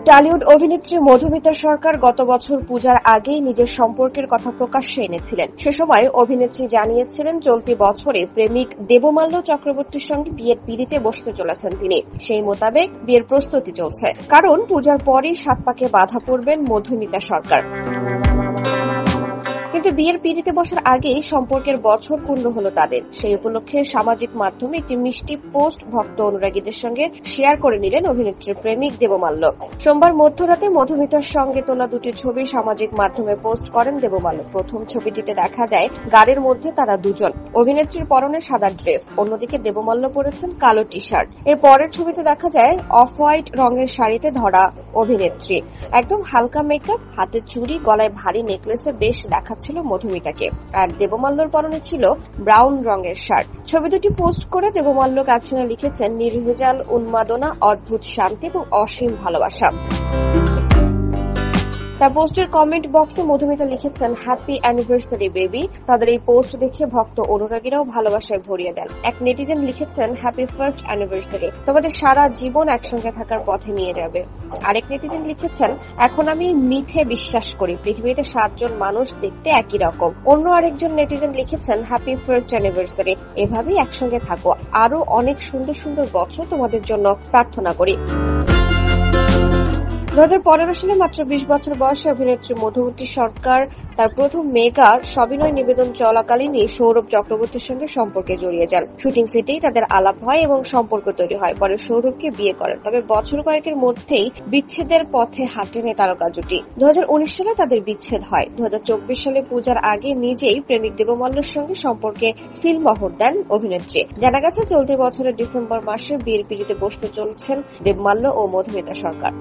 Tollywood অভিনেত্রী মধুমিতা সরকার গত বছর পূজার আগেই নিজের সম্পর্কের কথা প্রকাশ্যে এনেছিলেন। সে সময় অভিনেত্রী জানিয়েছিলেন চলতি বছরে প্রেমিক দেবমাল্য চক্রবর্তীর সঙ্গে বিয়ের পিঁড়িতে বসতে চলেছেন তিনি। সেই মোতাবেক বিয়ের প্রস্তুতি চলছে, কারণ পূজার পরই 7 পাকে বাধা পড়বেন মধুমিতা সরকার। কিন্তু বিয়ের পিঁড়িতে বসার আগেই সম্পর্কের বছর পূর্ণ হলো তাদের। সেই উপলক্ষে সামাজিক মাধ্যমে একটি মিষ্টি পোস্ট ভক্ত অনুরাগীদের সঙ্গে শেয়ার করে নিলেন অভিনেত্রীর প্রেমিক দেবমাল্য। সোমবার মধ্যরাতে মধুমিতার সঙ্গে তোলা দুটি ছবি সামাজিক মাধ্যমে পোস্ট করেন দেবমাল্য। প্রথম ছবিটিতে দেখা যায় গাড়ির মধ্যে তারা দুজন। অভিনেত্রীর পরনে সাদা ড্রেস, অন্যদিকে দেবমাল্য পরেছেন কালো টি শার্ট। এর পরের ছবিতে দেখা যায় অফ হোয়াইট রঙের শাড়িতে ধরা অভিনেত্রী। একদম হালকা মেকআপ, হাতে চুড়ি, গলায় ভারী নেকলেসে বেশ দেখাচ্ছিল মধুমিতাকে। আর দেবমাল্যর পরনে ছিল ব্রাউন রঙের শার্ট। ছবি দুটি পোস্ট করে দেবমাল্য ক্যাপশনে লিখেছেন, নির্ভেজাল উন্মাদনা, অদ্ভুত শান্তি এবং অসীম ভালোবাসা। তার পোস্টের কমেন্ট বক্সে মধুমিতা লিখেছেন, হ্যাপি অ্যানিভার্সারি বেবি। তাদের এই পোস্ট দেখে ভক্ত অনুরাগীরাও ভালোবাসায় ভরিয়ে দেন। এক নেটিজেন লিখেছেন, হ্যাপি ফার্স্ট অ্যানিভার্সারি, তোমাদের সারা জীবন একসঙ্গে থাকার পথে নিয়ে যাবে। আরেক নেটিজেন লিখেছেন, এখন আমি মিথে বিশ্বাস করি, পৃথিবীতে 7 জন মানুষ দেখতে একই রকম। অন্য আরেকজন নেটিজেন লিখেছেন, হ্যাপি ফার্স্ট অ্যানিভার্সারি, এভাবেই একসঙ্গে থাকো, আরো অনেক সুন্দর সুন্দর বছর তোমাদের জন্য প্রার্থনা করি। 2015 সালে মাত্র 20 বছর বয়সে অভিনেত্রী মধুমিতা সরকার তার প্রথম মেগা সবিনয় নিবেদন চলাকালীনই সৌরভ চক্রবর্তীর সঙ্গে সম্পর্কে জড়িয়ে যান। শুটিং সেটেই তাদের আলাপ হয় এবং সম্পর্ক তৈরি হয়। পরে সৌরভকে বিয়ে করেন, তবে বছর কয়েকের মধ্যেই বিচ্ছেদের পথে হাঁটেন এই তারকা জুটি। 2019 সালে তাদের বিচ্ছেদ হয়। 2024 সালে পূজার আগে নিজেই প্রেমিক দেবমাল্যর সঙ্গে সম্পর্কে সিলমোহর দেন অভিনেত্রী। জানা গেছে চলতি বছরের ডিসেম্বর মাসে বিয়ের পিঁড়িতে বসতে চলছেন দেবমাল্য ও মধুমিতা সরকার।